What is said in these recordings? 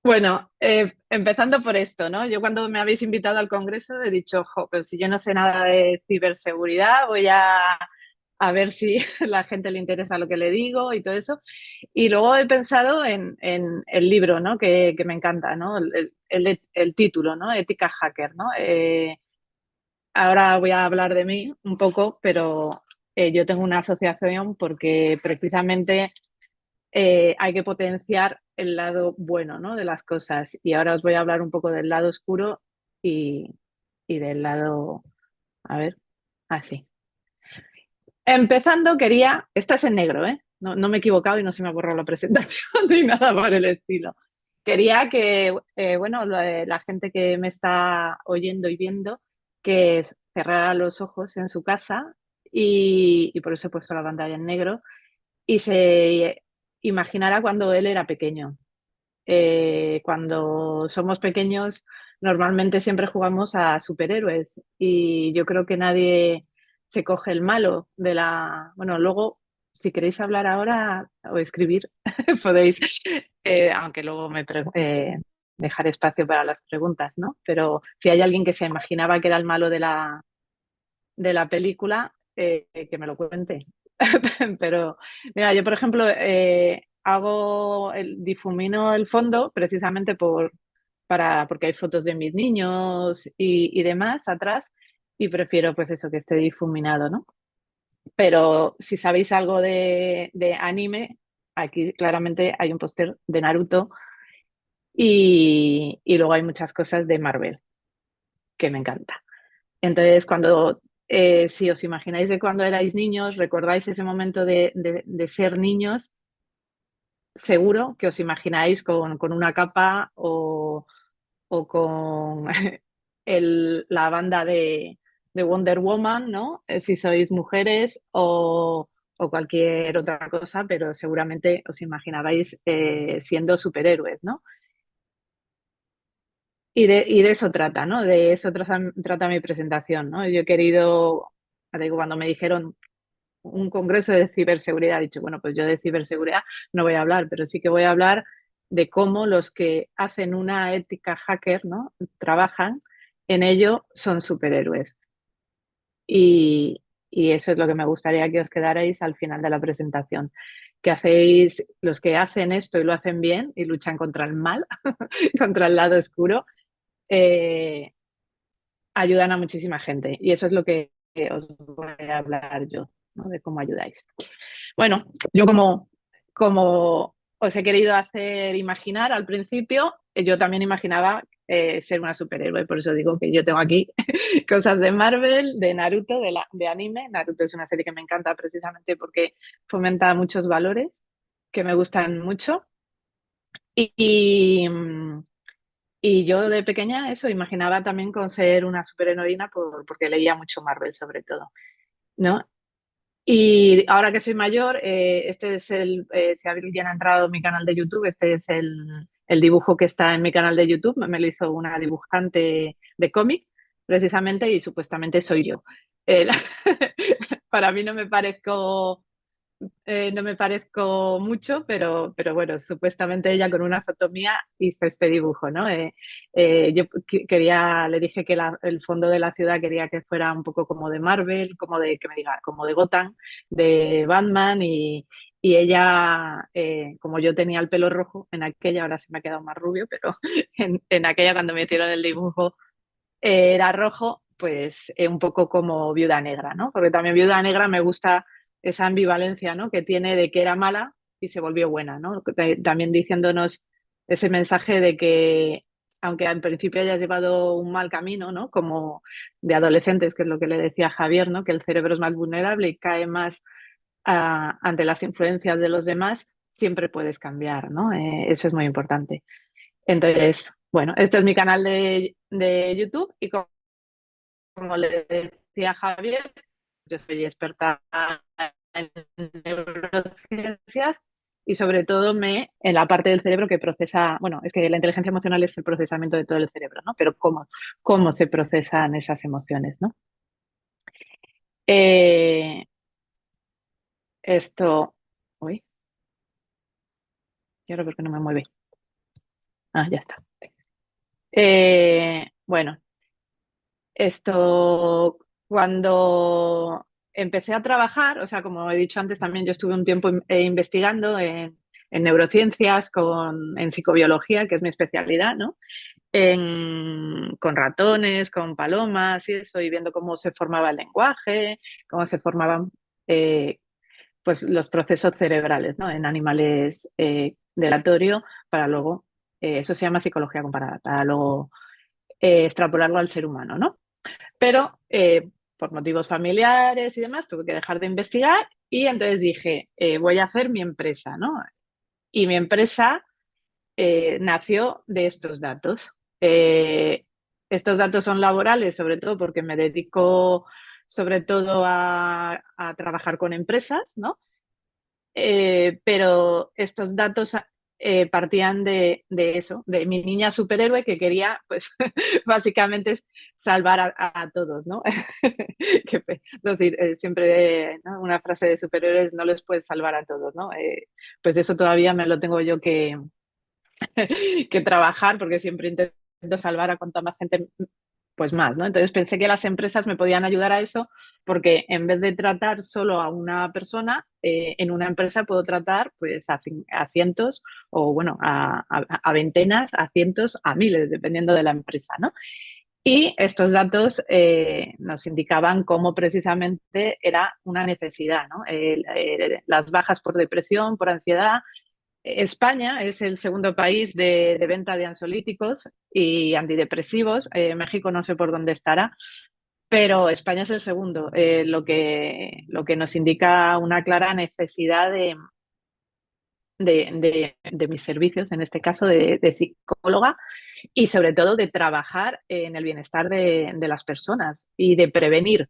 Bueno, empezando por esto, ¿no? Yo cuando me habéis invitado al congreso he dicho, jo, pero si yo no sé nada de ciberseguridad, voy a ver si a la gente le interesa lo que le digo y todo eso. Y luego he pensado en el libro, ¿no? Que me encanta, ¿no? El título, ¿no? Ética Hacker, ¿no? Ahora voy a hablar de mí un poco, pero yo tengo una asociación porque precisamente hay que potenciar el lado bueno, ¿no? De las cosas. Y ahora os voy a hablar un poco del lado oscuro y, y del lado, a ver, así. Empezando, quería, esta es en negro, ¿eh? No, no me he equivocado y no se me ha borrado la presentación ni nada por el estilo. Quería que, bueno, la gente que me está oyendo y viendo, que cerrara los ojos en su casa y por eso he puesto la pantalla en negro y se imaginara cuando él era pequeño. Cuando somos pequeños, normalmente siempre jugamos a superhéroes y yo creo que nadie se coge el malo de la... Bueno, luego, si queréis hablar ahora o escribir, podéis, aunque luego dejaré espacio para las preguntas, ¿no? Pero si hay alguien que se imaginaba que era el malo de la película, que me lo cuente. Pero mira, yo por ejemplo difumino el fondo precisamente porque hay fotos de mis niños y demás atrás y prefiero pues eso que esté difuminado, ¿no? Pero si sabéis algo de anime, aquí claramente hay un póster de Naruto y luego hay muchas cosas de Marvel que me encanta. Entonces, si os imagináis de cuando erais niños, recordáis ese momento de ser niños, seguro que os imagináis con una capa o con la banda de Wonder Woman, ¿no? Si sois mujeres o cualquier otra cosa, pero seguramente os imaginabais siendo superhéroes, ¿no? Y de eso trata, ¿no? De eso trata mi presentación, ¿no? Yo he querido, digo, cuando me dijeron un congreso de ciberseguridad, he dicho, bueno, pues yo de ciberseguridad no voy a hablar, pero sí que voy a hablar de cómo los que hacen una ética hacker, ¿no? Trabajan en ello, son superhéroes. Y, y eso es lo que me gustaría que os quedarais al final de la presentación. Que hacéis, los que hacen esto y lo hacen bien y luchan contra el mal, contra el lado oscuro, eh, ayudan a muchísima gente. Y eso es lo que os voy a hablar yo, ¿no? De cómo ayudáis. Bueno, yo como os he querido hacer imaginar al principio, yo también imaginaba ser una superhéroe, por eso digo que yo tengo aquí cosas de Marvel, de Naruto, de anime. Naruto es una serie que me encanta precisamente porque fomenta muchos valores que me gustan mucho. Y, y yo de pequeña eso imaginaba también con ser una superheroína porque leía mucho Marvel sobre todo, ¿no? Y ahora que soy mayor, si alguien ha entrado en mi canal de YouTube, este es el dibujo que está en mi canal de YouTube. Me lo hizo una dibujante de cómic, precisamente, y supuestamente soy yo. Eh, para mí no me parezco mucho, pero bueno, supuestamente ella con una foto mía hizo este dibujo, ¿no? Yo le dije que el fondo de la ciudad quería que fuera un poco como de Marvel, que me diga, como de Gotham, de Batman y ella, como yo tenía el pelo rojo en aquella, ahora se me ha quedado más rubio, pero en aquella cuando me hicieron el dibujo era rojo, pues un poco como Viuda Negra, ¿no? Porque también Viuda Negra me gusta esa ambivalencia, ¿no? Que tiene de que era mala y se volvió buena, ¿no? También diciéndonos ese mensaje de que, aunque al principio hayas llevado un mal camino, ¿no? Como de adolescentes, que es lo que le decía Javier, ¿no? Que el cerebro es más vulnerable y cae más ante las influencias de los demás, siempre puedes cambiar, ¿no? Eso es muy importante. Entonces, bueno, este es mi canal de YouTube y como le decía Javier, yo soy experta en neurociencias y sobre todo en la parte del cerebro que procesa, bueno, es que la inteligencia emocional es el procesamiento de todo el cerebro, ¿no? Pero cómo se procesan esas emociones, ¿no? Eh, esto, uy, yo creo que no me mueve. Ya está. Bueno, esto cuando empecé a trabajar, o sea, como he dicho antes, también yo estuve un tiempo investigando en neurociencias, en psicobiología, que es mi especialidad, ¿no? Con ratones, con palomas y eso, y viendo cómo se formaba el lenguaje, cómo se formaban eh, pues los procesos cerebrales, ¿no? En animales de laboratorio, para luego, eso se llama psicología comparada, para luego extrapolarlo al ser humano, ¿no? Pero por motivos familiares y demás tuve que dejar de investigar y entonces dije, voy a hacer mi empresa, ¿no? Y mi empresa nació de estos datos. Estos datos son laborales, sobre todo porque me dedico sobre todo a trabajar con empresas, ¿no? Pero estos datos partían de eso, de mi niña superhéroe que quería, pues, básicamente salvar a todos, ¿no? Siempre, ¿no? Una frase de superhéroes, no les puedes salvar a todos, ¿no? Pues eso todavía me lo tengo yo que trabajar porque siempre intento salvar a cuanta más gente, pues más, ¿no? Entonces pensé que las empresas me podían ayudar a eso porque en vez de tratar solo a una persona, en una empresa puedo tratar pues a cientos o bueno, a ventenas, a cientos, a miles, dependiendo de la empresa, ¿no? Y estos datos nos indicaban cómo precisamente era una necesidad, ¿no? Las bajas por depresión, por ansiedad. España es el segundo país de venta de ansiolíticos y antidepresivos. México no sé por dónde estará, pero España es el segundo, lo que nos indica una clara necesidad de mis servicios, en este caso de psicóloga, y sobre todo de trabajar en el bienestar de las personas y de prevenir,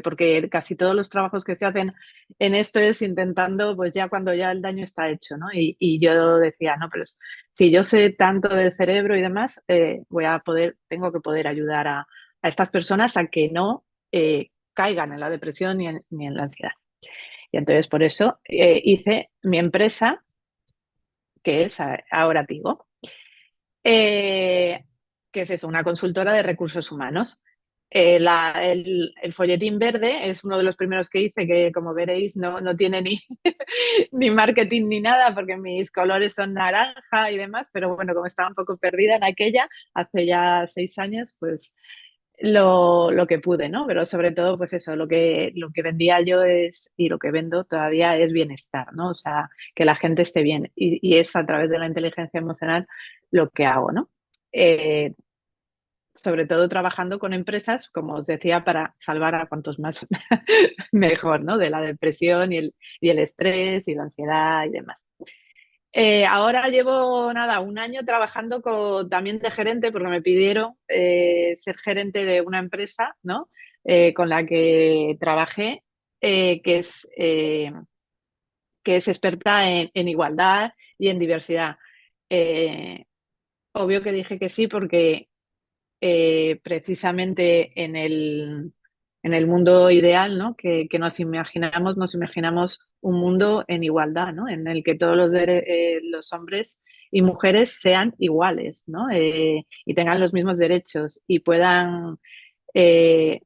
porque casi todos los trabajos que se hacen en esto es intentando, pues ya cuando ya el daño está hecho, ¿no? Y yo decía, no, pero si yo sé tanto del cerebro y demás, tengo que poder ayudar a estas personas a que no caigan en la depresión ni en la ansiedad. Y entonces por eso hice mi empresa, que es Ahora Tigo. Eh, ¿Qué es eso? Una consultora de recursos humanos. El folletín verde es uno de los primeros que hice, que como veréis no tiene ni marketing ni nada, porque mis colores son naranja y demás, pero bueno, como estaba un poco perdida en aquella, hace ya 6 años, pues lo que pude, ¿no? Pero sobre todo, pues eso, lo que vendía yo y lo que vendo todavía es bienestar, ¿no? O sea, que la gente esté bien. Y es a través de la inteligencia emocional lo que hago, ¿no? Eh, Sobre todo trabajando con empresas, como os decía, para salvar a cuantos más mejor, ¿no? De la depresión y el estrés y la ansiedad y demás. Ahora llevo, nada, un año trabajando también de gerente, porque me pidieron ser gerente de una empresa, ¿no? Con la que trabajé, eh, que es, eh, que es experta en igualdad y en diversidad. Eh, Obvio que dije que sí, porque precisamente en el mundo ideal, ¿no? que nos imaginamos un mundo en igualdad, ¿no? En el que todos los hombres y mujeres sean iguales, ¿no? Y tengan los mismos derechos y puedan eh,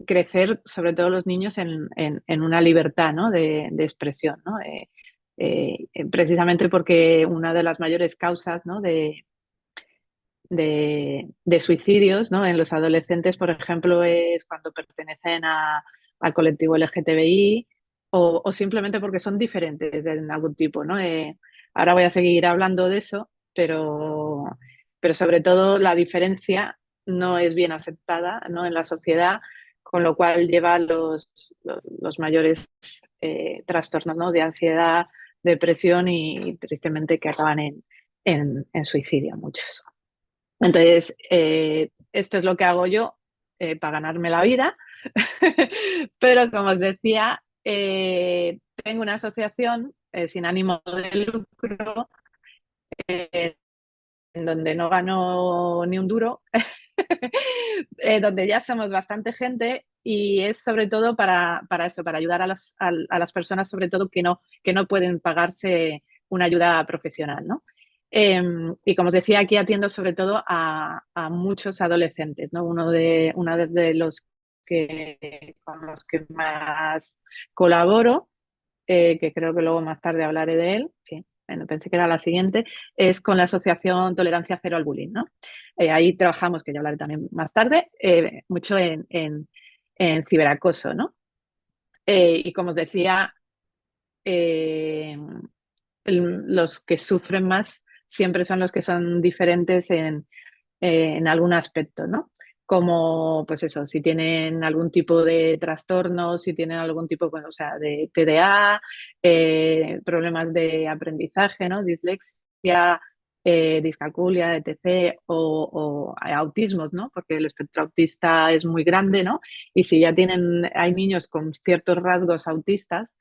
crecer, sobre todo los niños, en una libertad, ¿no? de expresión, ¿no? Precisamente porque una de las mayores causas, ¿no? de suicidios, ¿no? En los adolescentes, por ejemplo, es cuando pertenecen al colectivo LGTBI o simplemente porque son diferentes en algún tipo, ¿no? Ahora voy a seguir hablando de eso, pero sobre todo la diferencia no es bien aceptada, ¿no? En la sociedad, con lo cual lleva los mayores trastornos, ¿no? De ansiedad, depresión y tristemente que acaban en suicidio muchos. Entonces, esto es lo que hago yo para ganarme la vida, pero como os decía, tengo una asociación sin ánimo de lucro eh, en donde no gano ni un duro, donde ya somos bastante gente y es sobre todo para eso, para ayudar a las personas, sobre todo que no pueden pagarse una ayuda profesional, ¿no? Y como os decía, aquí atiendo sobre todo a muchos adolescentes, ¿no? Una de los con los que más colaboro, que creo que luego más tarde hablaré de él, sí, bueno, pensé que era la siguiente, es con la Asociación Tolerancia Cero al Bullying, ¿no? Ahí trabajamos, que ya hablaré también más tarde, mucho en ciberacoso, ¿no? Y como os decía, eh, los que sufren más siempre son los que son diferentes en algún aspecto, ¿no? Como, pues eso, si tienen algún tipo de trastorno, si tienen algún tipo, bueno, o sea, de TDA, problemas de aprendizaje, ¿no? Dislexia, discalculia, etc., o autismos, ¿no? Porque el espectro autista es muy grande, ¿no? Y si ya hay niños con ciertos rasgos autistas,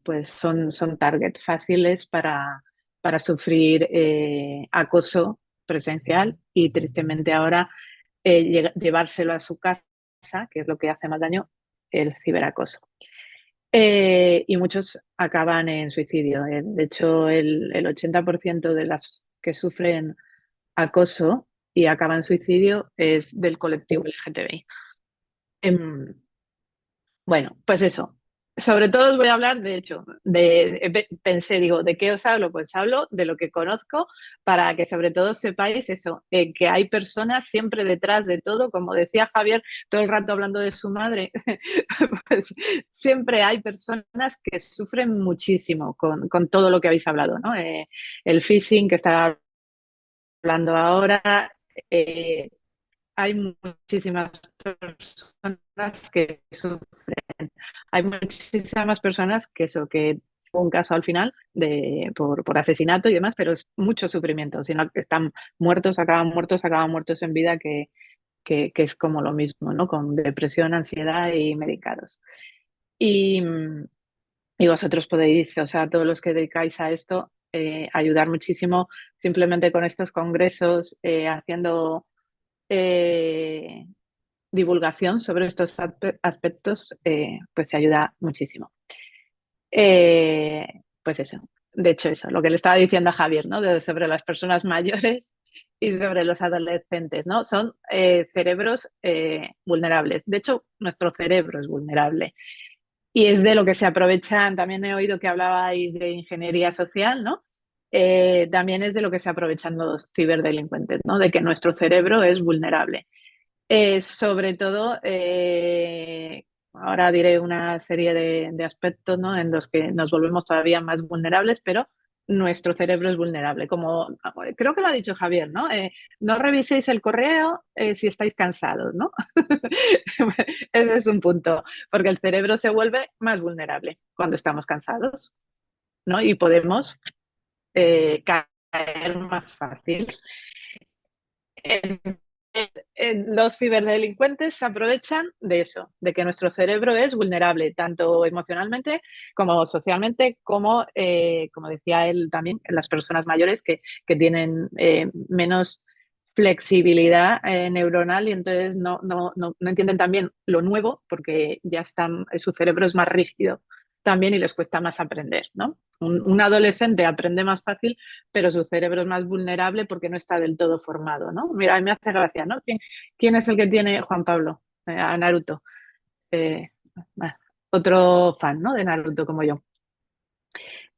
pues son target fáciles para sufrir acoso presencial y tristemente ahora llevárselo a su casa, que es lo que hace más daño, el ciberacoso. Y muchos acaban en suicidio. De hecho, el 80% de las que sufren acoso y acaban en suicidio es del colectivo LGTBI. Bueno, pues eso. Sobre todo os voy a hablar, de hecho, pensé, digo, ¿de qué os hablo? Pues hablo de lo que conozco para que sobre todo sepáis eso, que hay personas siempre detrás de todo, como decía Javier, todo el rato hablando de su madre, pues siempre hay personas que sufren muchísimo con todo lo que habéis hablado, ¿no? El phishing que estaba hablando ahora, eh, hay muchísimas personas que sufren. Hay muchísimas personas que eso, que un caso al final por asesinato y demás, pero es mucho sufrimiento, sino que están muertos, acaban muertos en vida, que es como lo mismo, ¿no? Con depresión, ansiedad y medicados. Y, y vosotros podéis, o sea, todos los que dedicáis a esto, ayudar muchísimo simplemente con estos congresos, haciendo eh, divulgación sobre estos aspectos, pues se ayuda muchísimo. Pues eso, de hecho eso, lo que le estaba diciendo a Javier, ¿no? Sobre las personas mayores y sobre los adolescentes, ¿no? Son cerebros vulnerables. De hecho, nuestro cerebro es vulnerable y es de lo que se aprovechan. También he oído que hablabais de ingeniería social, ¿no? También es de lo que se aprovechan los ciberdelincuentes, ¿no? De que nuestro cerebro es vulnerable. Sobre todo, ahora diré una serie de aspectos, ¿no? En los que nos volvemos todavía más vulnerables, pero nuestro cerebro es vulnerable. Como creo que lo ha dicho Javier, ¿no? No reviséis el correo si estáis cansados, ¿no? Ese es un punto, porque el cerebro se vuelve más vulnerable cuando estamos cansados, ¿no? Y podemos caer más fácil. Los ciberdelincuentes se aprovechan de eso, de que nuestro cerebro es vulnerable, tanto emocionalmente como socialmente, como decía él también, las personas mayores que tienen menos flexibilidad neuronal y entonces no entienden también lo nuevo porque ya están, su cerebro es más rígido también y les cuesta más aprender, ¿no? Un adolescente aprende más fácil, pero su cerebro es más vulnerable porque no está del todo formado, ¿no? Mira, a mí me hace gracia, ¿no? ¿Quién es el que tiene Juan Pablo? A Naruto. Eh, Otro fan, ¿no? De Naruto como yo.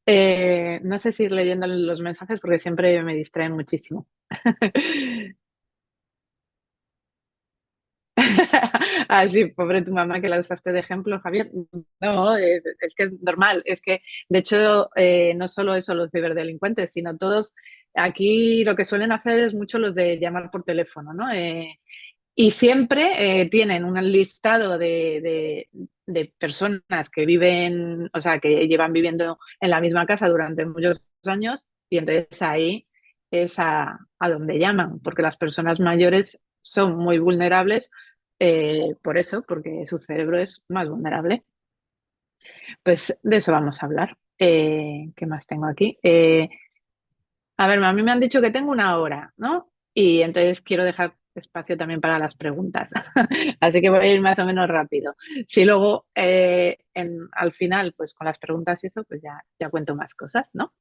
No sé si ir leyendo los mensajes porque siempre me distraen muchísimo. Ah, sí, pobre tu mamá que la usaste de ejemplo, Javier. No, es que es normal. Es que, de hecho, no solo eso los ciberdelincuentes, sino todos aquí lo que suelen hacer es mucho los de llamar por teléfono, ¿no? Y siempre tienen un listado de personas que viven, o sea, que llevan viviendo en la misma casa durante muchos años y entonces ahí es a donde llaman, porque las personas mayores son muy vulnerables por eso, porque su cerebro es más vulnerable. Pues de eso vamos a hablar. ¿Qué más tengo aquí? A ver, a mí me han dicho que tengo una hora, ¿no? Y entonces quiero dejar espacio también para las preguntas. Así que voy a ir más o menos rápido. Si luego al final, pues con las preguntas y eso, pues ya cuento más cosas, ¿no?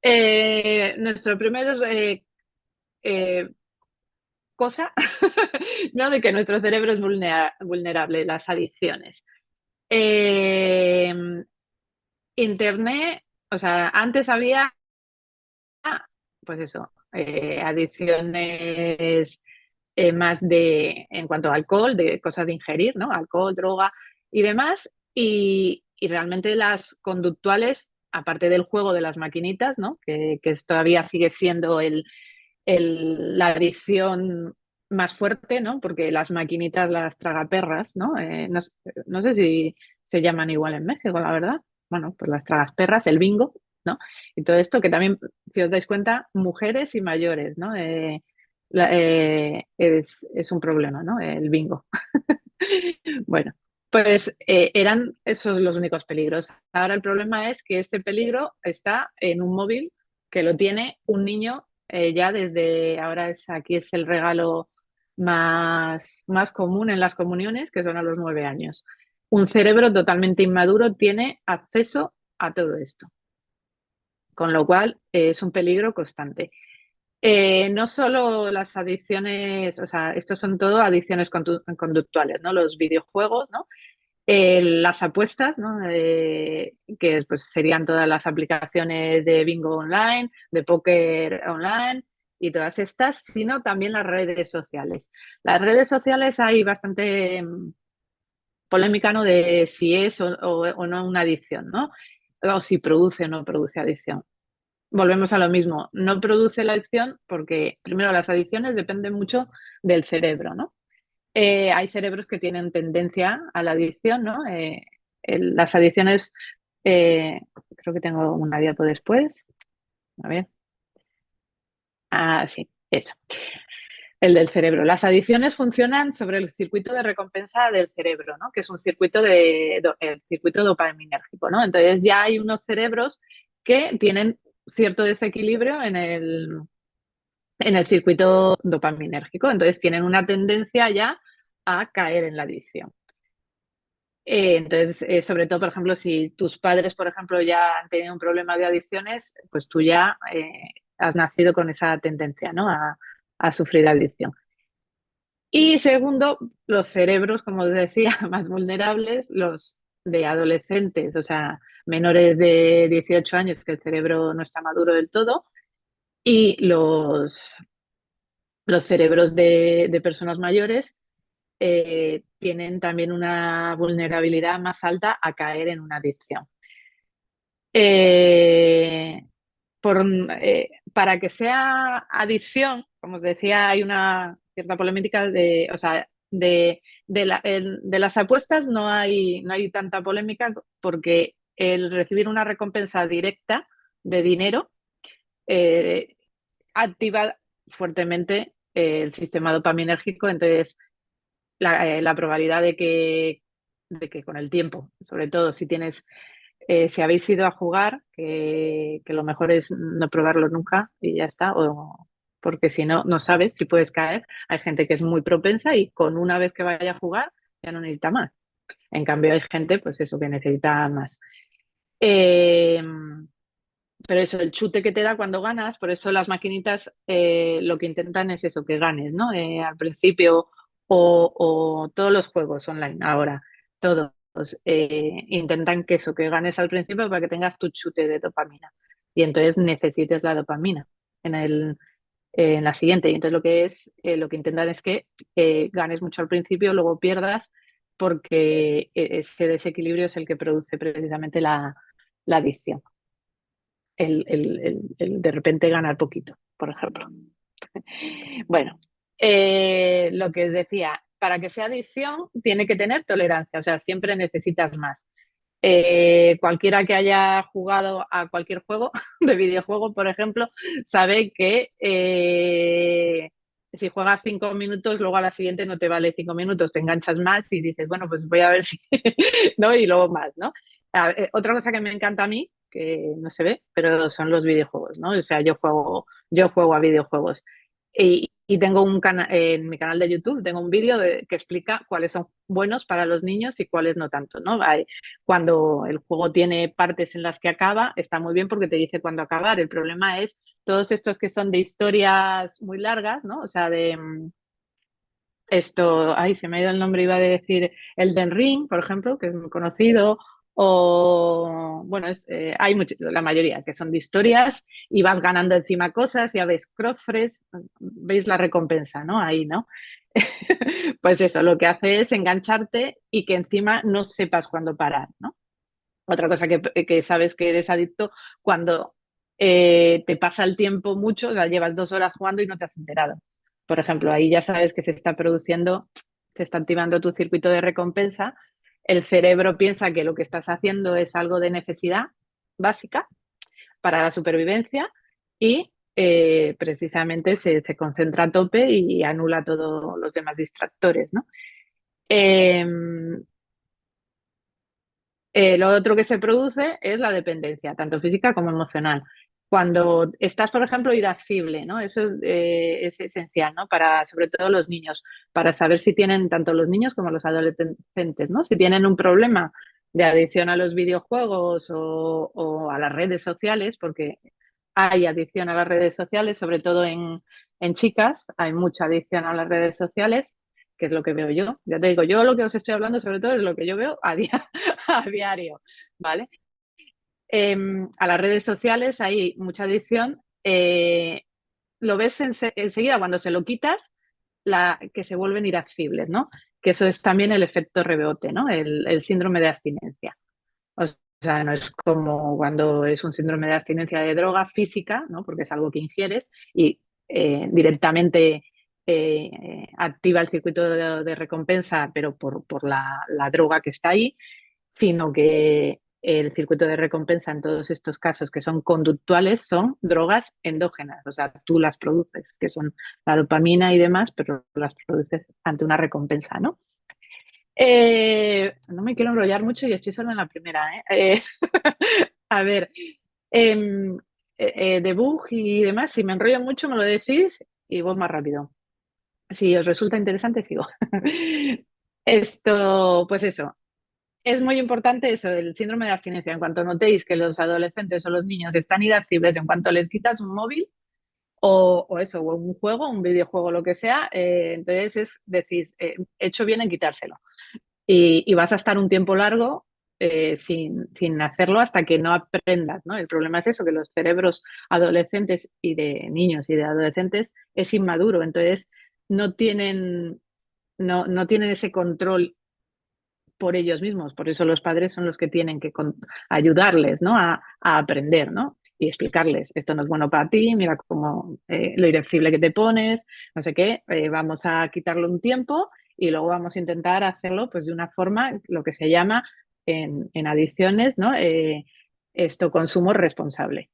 Nuestro primer eh, cosa, ¿no? De que nuestro cerebro es vulnerable, las adicciones. Eh, Internet, o sea, antes había, pues eso, adicciones más en cuanto a alcohol, de cosas de ingerir, ¿no? Alcohol, droga y demás. Y realmente las conductuales, aparte del juego de las maquinitas, ¿no? Que todavía sigue siendo la adicción más fuerte, ¿no? Porque las maquinitas, las tragaperras, ¿no? No sé si se llaman igual en México, la verdad. Bueno, pues las tragaperras, el bingo, ¿no? Y todo esto que también, si os dais cuenta, mujeres y mayores, ¿no? Es un problema, ¿no? El bingo. Bueno, pues eran esos los únicos peligros. Ahora el problema es que este peligro está en un móvil que lo tiene un niño ya desde, ahora aquí es el regalo más común en las comuniones, que son a los 9 años. Un cerebro totalmente inmaduro tiene acceso a todo esto, con lo cual es un peligro constante. No solo las adicciones, o sea, estos son todo adicciones conductuales, ¿no? Los videojuegos, ¿no? Las apuestas, ¿no? Que pues, serían todas las aplicaciones de bingo online, de póker online y todas estas, sino también las redes sociales. Las redes sociales hay bastante polémica, ¿no? De si es o no una adicción, ¿no? O si produce o no produce adicción. Volvemos a lo mismo, no produce la adicción porque, primero, las adicciones dependen mucho del cerebro, ¿no? Hay cerebros que tienen tendencia a la adicción, ¿no? Las adicciones, creo que tengo una diapo después. A ver. Ah, sí, eso. El del cerebro. Las adicciones funcionan sobre el circuito de recompensa del cerebro, ¿no? Que es un circuito el circuito dopaminérgico, ¿no? Entonces ya hay unos cerebros que tienen cierto desequilibrio en el circuito dopaminérgico, entonces tienen una tendencia ya a caer en la adicción. Entonces, sobre todo, por ejemplo, si tus padres, por ejemplo, ya han tenido un problema de adicciones, pues tú ya has nacido con esa tendencia, ¿no? A sufrir adicción. Y segundo, los cerebros, como os decía, más vulnerables, los de adolescentes, o sea, menores de 18 años, que el cerebro no está maduro del todo, y los cerebros de personas mayores tienen también una vulnerabilidad más alta a caer en una adicción. Eh, para que sea adicción, como os decía, hay una cierta polémica o sea, de las apuestas no hay tanta polémica porque el recibir una recompensa directa de dinero eh, activa fuertemente el sistema dopaminérgico, entonces la probabilidad de que con el tiempo, sobre todo si habéis ido a jugar, que lo mejor es no probarlo nunca y ya está, porque si no, no sabes si puedes caer. Hay gente que es muy propensa y con una vez que vaya a jugar ya no necesita más. En cambio, hay gente, pues eso, que necesita más. Eh, pero eso, el chute que te da cuando ganas, por eso las maquinitas lo que intentan es eso, que ganes, ¿no? Al principio, o todos los juegos online ahora, todos intentan que ganes al principio para que tengas tu chute de dopamina. Y entonces necesites la dopamina en la siguiente. Y entonces lo que intentan es que ganes mucho al principio, luego pierdas, porque ese desequilibrio es el que produce precisamente la adicción el de repente ganar poquito, por ejemplo. Bueno, lo que os decía, para que sea adicción tiene que tener tolerancia, o sea, siempre necesitas más. Cualquiera que haya jugado a cualquier juego, de videojuego, por ejemplo, sabe que si juegas 5 minutos, luego a la siguiente no te vale 5 minutos, te enganchas más y dices, bueno, pues voy a ver si, ¿no? Y luego más, ¿no? Otra cosa que me encanta a mí, que no se ve, pero son los videojuegos, ¿no? O sea, yo juego a videojuegos. Y tengo en mi canal de YouTube, tengo un vídeo que explica cuáles son buenos para los niños y cuáles no tanto, ¿no? Cuando el juego tiene partes en las que acaba, está muy bien porque te dice cuándo acabar. El problema es todos estos que son de historias muy largas, ¿no? O sea, ay, se me ha ido el nombre, iba a decir Elden Ring, por ejemplo, que es muy conocido, o, bueno, hay la mayoría que son de historias y vas ganando encima cosas, ya ves cofres, veis la recompensa, ¿no? Ahí, ¿no? Pues eso, lo que hace es engancharte y que encima no sepas cuándo parar, ¿no? Otra cosa que sabes que eres adicto cuando te pasa el tiempo mucho, o sea, llevas 2 horas jugando y no te has enterado. Por ejemplo, ahí ya sabes que se está produciendo, se está activando tu circuito de recompensa. El cerebro piensa que lo que estás haciendo es algo de necesidad básica para la supervivencia y precisamente se concentra a tope y anula todos los demás distractores, ¿no? Eh, lo otro que se produce es la dependencia, tanto física como emocional. Cuando estás, por ejemplo, irascible, ¿no? Eso es esencial, ¿no? Para, sobre todo los niños, para saber si tienen, tanto los niños como los adolescentes, ¿no? Si tienen un problema de adicción a los videojuegos o a las redes sociales, porque hay adicción a las redes sociales, sobre todo en chicas, hay mucha adicción a las redes sociales, que es lo que veo yo. Ya te digo, yo lo que os estoy hablando sobre todo es lo que yo veo a diario, ¿vale? A las redes sociales hay mucha adicción. Lo ves enseguida cuando se lo quitas, que se vuelven irascibles, ¿no? Que eso es también el efecto rebote, ¿no? El síndrome de abstinencia. O sea, no es como cuando es un síndrome de abstinencia de droga física, ¿no? Porque es algo que ingieres y directamente activa el circuito de recompensa, pero por la droga que está ahí, sino que el circuito de recompensa en todos estos casos que son conductuales son drogas endógenas, o sea, tú las produces, que son la dopamina y demás, pero las produces ante una recompensa, ¿no? No me quiero enrollar mucho y estoy solo en la primera, ¿eh? A ver, em, debug y demás, si me enrollo mucho me lo decís y voy más rápido. Si os resulta interesante, sigo. Esto, pues eso, es muy importante eso del síndrome de abstinencia. En cuanto notéis que los adolescentes o los niños están irascibles, en cuanto les quitas un móvil o eso, o un juego, un videojuego, lo que sea, entonces es decir, he hecho bien en quitárselo. Y vas a estar un tiempo largo sin hacerlo hasta que no aprendas, ¿no? El problema es eso, que los cerebros adolescentes y de niños y de adolescentes es inmaduro, entonces no tienen, no tienen ese control por ellos mismos. Por eso los padres son los que tienen que ayudarles, ¿no? A aprender, ¿no? Y explicarles, esto no es bueno para ti, mira cómo lo irascible que te pones, no sé qué, vamos a quitarlo un tiempo y luego vamos a intentar hacerlo pues de una forma, lo que se llama en adicciones, ¿no? Esto, consumo responsable,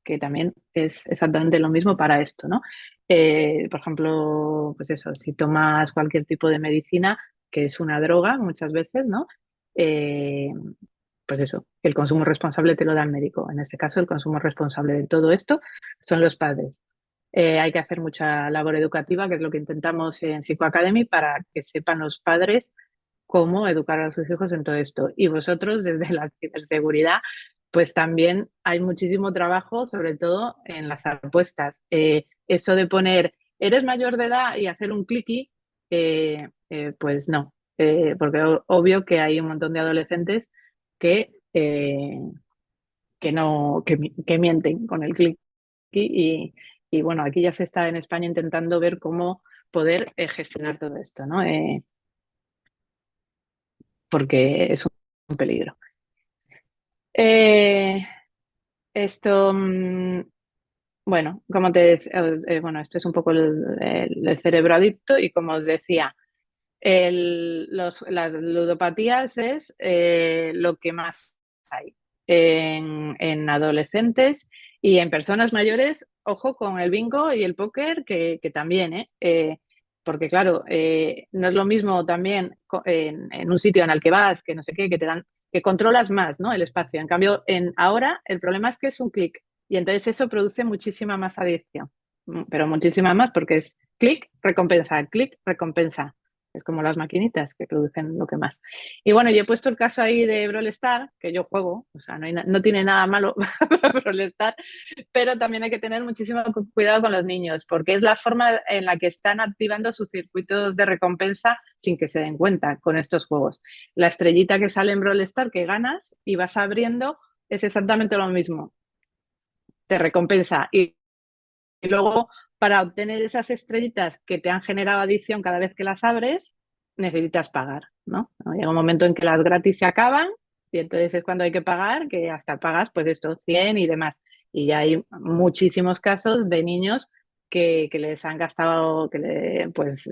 que también es exactamente lo mismo para esto, ¿no? Por ejemplo, pues eso, si tomas cualquier tipo de medicina, que es una droga muchas veces, ¿no? Eh, pues eso, el consumo responsable te lo da el médico. En este caso, el consumo responsable de todo esto son los padres. Hay que hacer mucha labor educativa, que es lo que intentamos en Psicoacademy, para que sepan los padres cómo educar a sus hijos en todo esto. Y vosotros, desde la ciberseguridad, pues también hay muchísimo trabajo, sobre todo en las apuestas. Eso de poner, eres mayor de edad y hacer un clicky, pues no, porque obvio que hay un montón de adolescentes que no, que mienten con el clicky y bueno, aquí ya se está en España intentando ver cómo poder gestionar todo esto, ¿no? Porque es un peligro. Eh, esto, bueno, como bueno, esto es un poco el cerebro adicto y como os decía, las ludopatías es lo que más hay en adolescentes y en personas mayores. Ojo con el bingo y el póker, que también, porque claro, no es lo mismo también en un sitio en el que vas, que no sé qué, que te dan, que controlas más, ¿no? El espacio. En cambio, ahora el problema es que es un clic y entonces eso produce muchísima más adicción. pero muchísima más, porque es clic, recompensa. Es como las maquinitas que producen lo que más. Y bueno, yo he puesto el caso ahí de Brawl Stars, que yo juego, o sea, no tiene nada malo Brawl Stars, pero también hay que tener muchísimo cuidado con los niños, porque es la forma en la que están activando sus circuitos de recompensa sin que se den cuenta con estos juegos. La estrellita que sale en Brawl Stars que ganas y vas abriendo es exactamente lo mismo. Te recompensa. Y luego, para obtener esas estrellitas que te han generado adicción cada vez que las abres, necesitas pagar, ¿no? Llega un momento en que las gratis se acaban y entonces es cuando hay que pagar, que hasta pagas, pues esto, 100 y demás. Y ya hay muchísimos casos de niños que les han gastado, pues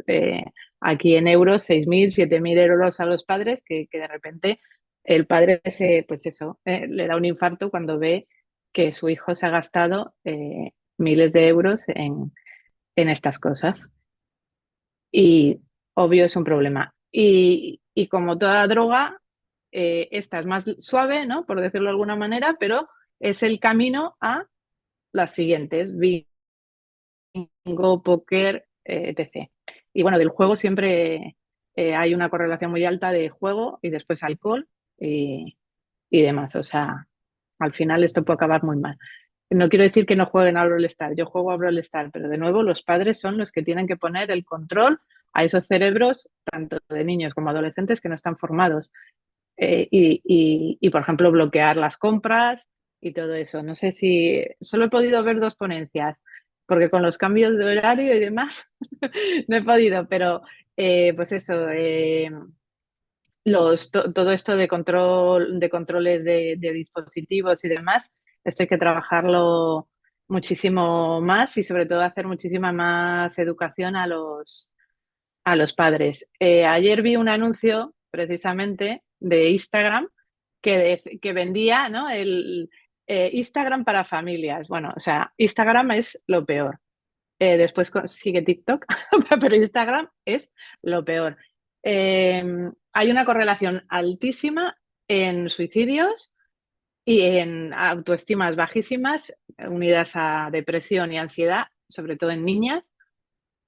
aquí en euros, 6.000, 7.000 euros a los padres, que de repente el padre pues eso, le da un infarto cuando ve que su hijo se ha gastado miles de euros en estas cosas. Y obvio es un problema. Y como toda droga, esta es más suave, ¿no? Por decirlo de alguna manera, pero es el camino a las siguientes, bingo, póker, etc. Y bueno, del juego siempre hay una correlación muy alta de juego y después alcohol y demás. O sea, al final esto puede acabar muy mal. No quiero decir que no jueguen a Brawl Stars, yo juego a Brawl Stars, pero de nuevo los padres son los que tienen que poner el control a esos cerebros, tanto de niños como adolescentes que no están formados. Por ejemplo, bloquear las compras y todo eso. No sé si solo he podido ver dos ponencias, porque con los cambios de horario y demás no he podido, pero pues eso, todo esto de controles de dispositivos y demás, esto hay que trabajarlo muchísimo más y sobre todo hacer muchísima más educación a los padres. Ayer vi un anuncio precisamente de Instagram que vendía, ¿no? El Instagram para familias. Bueno, o sea, Instagram es lo peor. Después sigue TikTok, pero Instagram es lo peor. Hay una correlación altísima en suicidios y en autoestimas bajísimas, unidas a depresión y ansiedad, sobre todo en niñas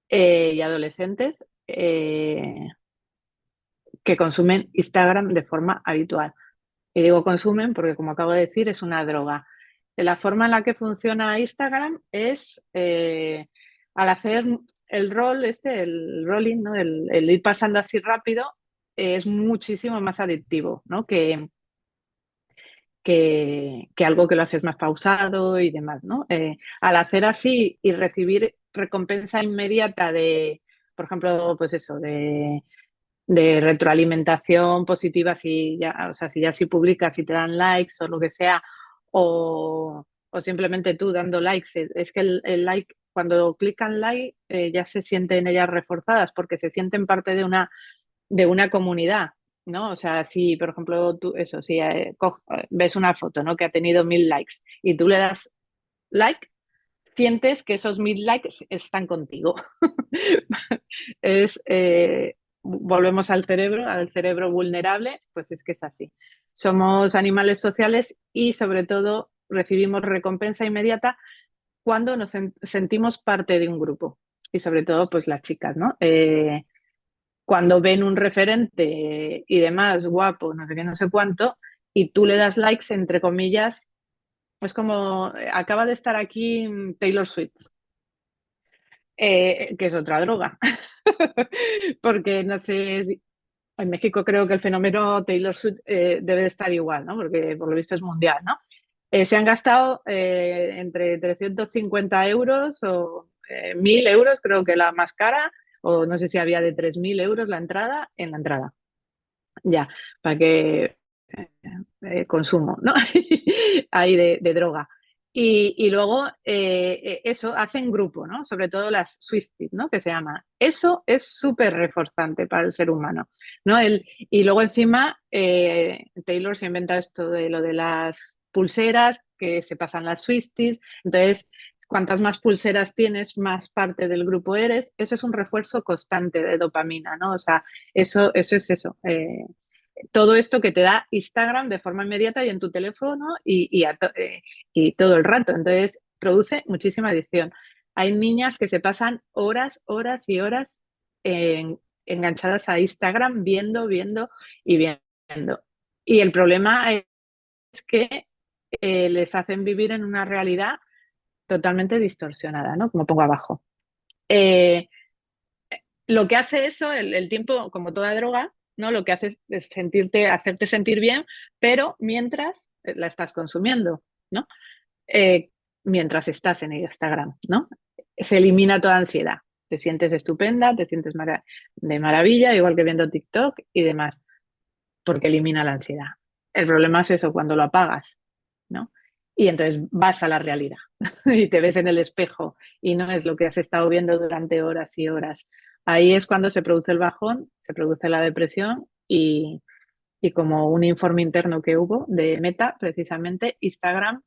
y adolescentes que consumen Instagram de forma habitual. Y digo consumen porque, como acabo de decir, es una droga. La forma en la que funciona Instagram es al hacer el el rolling, ¿no? El ir pasando así rápido, es muchísimo más adictivo, ¿no? Que algo que lo haces más pausado y demás, ¿no? Al hacer así y recibir recompensa inmediata de, por ejemplo, pues eso, de retroalimentación positiva si ya, o sea, si ya si publicas y te dan likes o lo que sea, o simplemente tú dando likes. Es que el like, cuando clican like, ya se sienten ellas reforzadas porque se sienten parte de una comunidad, ¿no? O sea, si, por ejemplo, tú, eso, si ves una foto, ¿no? Que ha tenido 1.000 likes y tú le das like, sientes que esos 1.000 likes están contigo. es, volvemos al cerebro vulnerable, pues es que es así. Somos animales sociales y sobre todo recibimos recompensa inmediata cuando nos sentimos parte de un grupo y sobre todo pues las chicas, ¿no? Cuando ven un referente y demás guapo, no sé qué, no sé cuánto, y tú le das likes, entre comillas, es como acaba de estar aquí Taylor Swift, que es otra droga. Porque no sé, en México creo que el fenómeno Taylor Swift debe de estar igual, ¿no? Porque por lo visto es mundial, ¿no? Se han gastado entre 350 euros o 1.000 euros, creo que la más cara, o no sé si había de 3.000 euros la entrada, en la entrada. Ya, para que consumo, ¿no? Ahí de droga. Y luego eso hacen grupo, ¿no? Sobre todo las Swifties, ¿no? Que se llama. Eso es súper reforzante para el ser humano, ¿no? Y luego encima Taylor se inventa esto de lo de las pulseras que se pasan las Swifties. Entonces, cuantas más pulseras tienes, más parte del grupo eres. Eso es un refuerzo constante de dopamina, ¿no? O sea, eso es eso. Todo esto que te da Instagram de forma inmediata y en tu teléfono y todo el rato. Entonces, produce muchísima adicción. hay niñas que se pasan horas, horas y horas enganchadas a Instagram, viendo, viendo y viendo. Y el problema es que les hacen vivir en una realidad totalmente distorsionada, ¿no? Como pongo abajo. Lo que hace eso, el tiempo, como toda droga, ¿no? Lo que hace es hacerte sentir bien, pero mientras la estás consumiendo, ¿no? Eh, mientras estás en Instagram, ¿no? Se elimina toda ansiedad. Te sientes estupenda, te sientes de maravilla, igual que viendo TikTok y demás, porque elimina la ansiedad. El problema es eso, cuando lo apagas, ¿no? Y entonces vas a la realidad y te ves en el espejo y no es lo que has estado viendo durante horas y horas. Ahí es cuando se produce el bajón, se produce la depresión y como un informe interno que hubo de Meta, precisamente, Instagram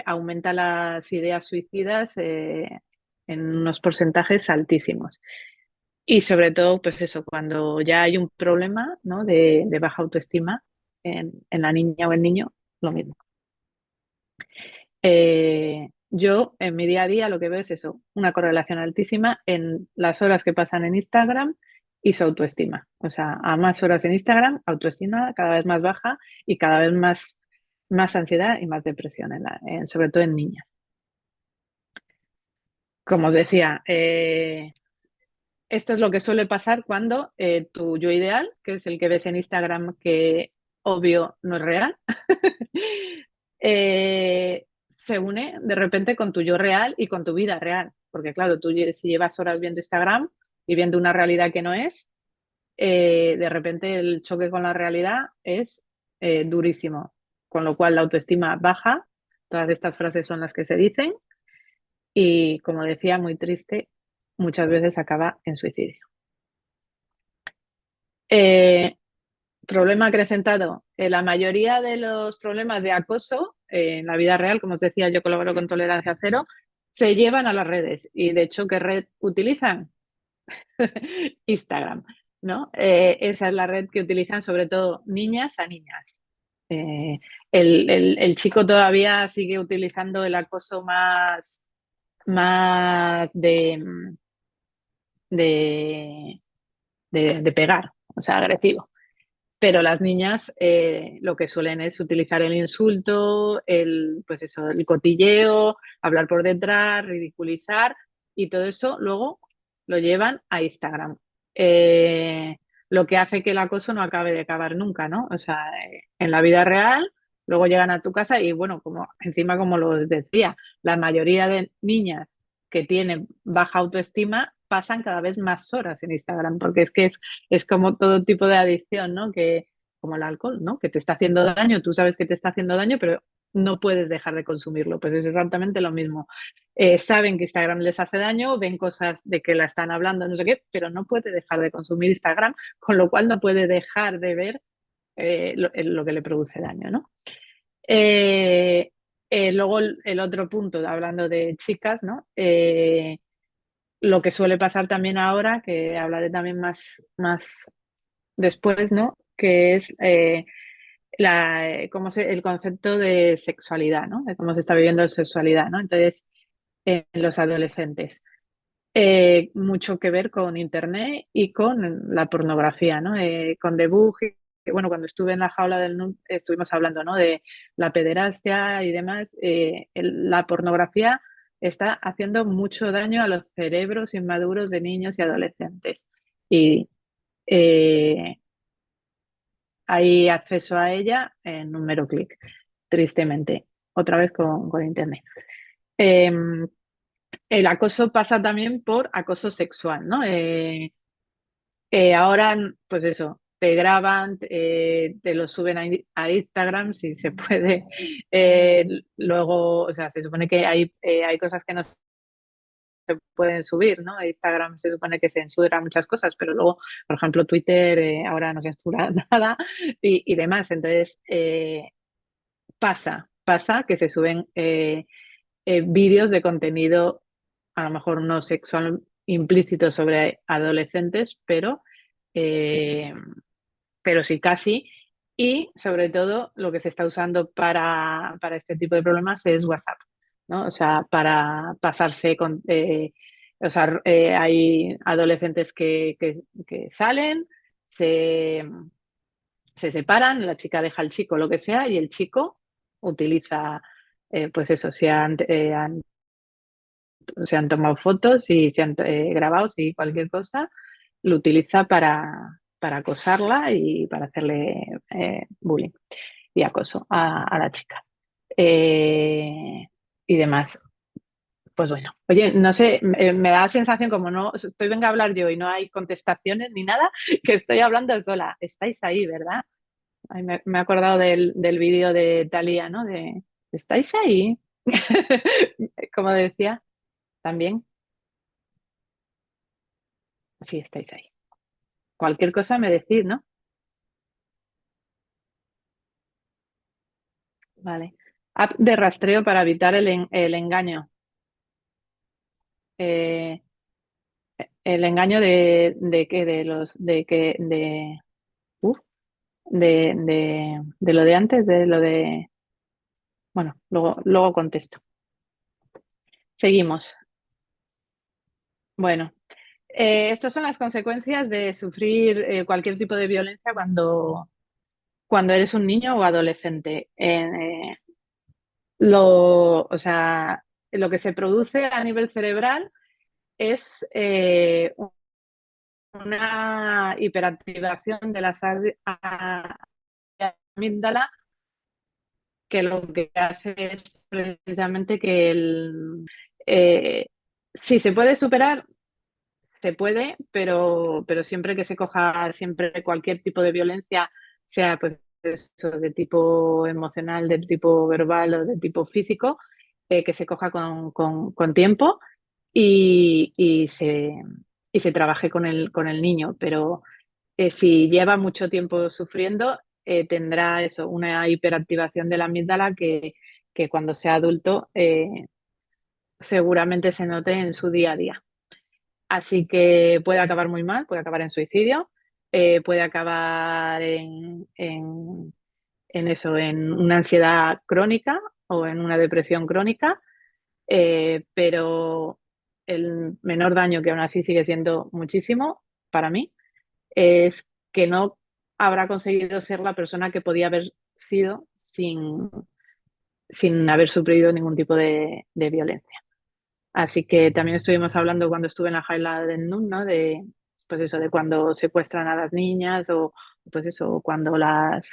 aumenta las ideas suicidas en unos porcentajes altísimos. Y sobre todo, pues eso, cuando ya hay un problema, ¿no? de baja autoestima en la niña o el niño, lo mismo. Yo en mi día a día lo que veo es eso, una correlación altísima en las horas que pasan en Instagram y su autoestima. O sea, a más horas en Instagram, autoestima cada vez más baja y cada vez más ansiedad y más depresión, sobre todo en niñas. Como os decía, esto es lo que suele pasar cuando tu yo ideal, que es el que ves en Instagram, que obvio no es real, eh, se une de repente con tu yo real y con tu vida real. Porque claro, tú si llevas horas viendo Instagram y viendo una realidad que no es, de repente el choque con la realidad es durísimo. Con lo cual la autoestima baja, todas estas frases son las que se dicen y como decía, muy triste, muchas veces acaba en suicidio. Eh, problema acrecentado. La mayoría de los problemas de acoso en la vida real, como os decía, yo colaboro con Tolerancia Cero, se llevan a las redes. Y de hecho, ¿qué red utilizan? Instagram, ¿no? Esa es la red que utilizan sobre todo niñas a niñas. Eh, el chico todavía sigue utilizando el acoso más de, de pegar, o sea, agresivo. Pero las niñas lo que suelen es utilizar el insulto, pues eso, el cotilleo, hablar por detrás, ridiculizar y todo eso luego lo llevan a Instagram. Eh, lo que hace que el acoso no acabe de acabar nunca, ¿no? O sea, en la vida real, luego llegan a tu casa y bueno, como encima como lo decía, la mayoría de niñas que tienen baja autoestima pasan cada vez más horas en Instagram, porque es como todo tipo de adicción, ¿no? Como el alcohol, ¿no? Que te está haciendo daño, tú sabes que te está haciendo daño, pero no puedes dejar de consumirlo. Pues es exactamente lo mismo. Saben que Instagram les hace daño, ven cosas de que la están hablando, no sé qué, pero no puede dejar de consumir Instagram, con lo cual no puede dejar de ver lo que le produce daño, ¿no? Luego el otro punto, hablando de chicas, ¿no? Lo que suele pasar también ahora, que hablaré también más después, ¿no? Que es el concepto de sexualidad, ¿no? De cómo se está viviendo la sexualidad, ¿no? Entonces, en los adolescentes. Mucho que ver con Internet y con la pornografía, ¿no? Con Debug, que bueno, cuando estuve en la jaula del NUN estuvimos hablando, ¿no? De la pederastia y demás. La pornografía está haciendo mucho daño a los cerebros inmaduros de niños y adolescentes. Y eh, hay acceso a ella en un mero clic, tristemente, otra vez con Internet. El acoso pasa también por acoso sexual, ¿no? Ahora, pues eso, te graban, te lo suben a Instagram si se puede. Luego, o sea, se supone que hay cosas que no se pueden subir, ¿no? Instagram se supone que censura muchas cosas, pero luego, por ejemplo, Twitter ahora no censura nada y demás. Entonces, pasa que se suben vídeos de contenido, a lo mejor no sexual implícito sobre adolescentes, eh, pero sí casi. Y sobre todo lo que se está usando para este tipo de problemas es WhatsApp. ¿no? O sea, para pasarse con... o sea, hay adolescentes que salen, se, se separan, la chica deja al chico lo que sea y el chico utiliza, pues eso, se han tomado fotos y se han grabado, y cualquier cosa, lo utiliza para acosarla y para hacerle bullying y acoso a la chica. Eh, y demás. Pues bueno, oye, no sé, me da la sensación como no estoy venga a hablar yo y no hay contestaciones ni nada, que estoy hablando sola. Estáis ahí, ¿verdad? Ay, me he acordado del vídeo de Thalía, ¿no? De ¿estáis ahí? Como decía, también, sí, estáis ahí. Cualquier cosa me decís, ¿no? Vale. App de rastreo para evitar el engaño. Eh, el engaño de que de los de que de, uf, de lo de antes, de lo de bueno, luego contesto. Seguimos. Bueno, estas son las consecuencias de sufrir cualquier tipo de violencia cuando eres un niño o adolescente. O sea, lo que se produce a nivel cerebral es una hiperactivación de las amígdala que lo que hace es precisamente que eh, si se puede superar, se puede, pero siempre que se coja siempre cualquier tipo de violencia, sea pues eso, de tipo emocional, de tipo verbal o de tipo físico, que se coja con tiempo y y se trabaje con el niño. Pero si lleva mucho tiempo sufriendo, tendrá eso, una hiperactivación de la amígdala que cuando sea adulto seguramente se note en su día a día. Así que puede acabar muy mal, puede acabar en suicidio, puede acabar en eso, en una ansiedad crónica o en una depresión crónica, pero el menor daño, que aún así sigue siendo muchísimo para mí, es que no habrá conseguido ser la persona que podía haber sido sin haber sufrido ningún tipo de violencia. Así que también estuvimos hablando cuando estuve en la jaula de NUN, ¿no? De, pues eso, de cuando secuestran a las niñas o pues eso, cuando las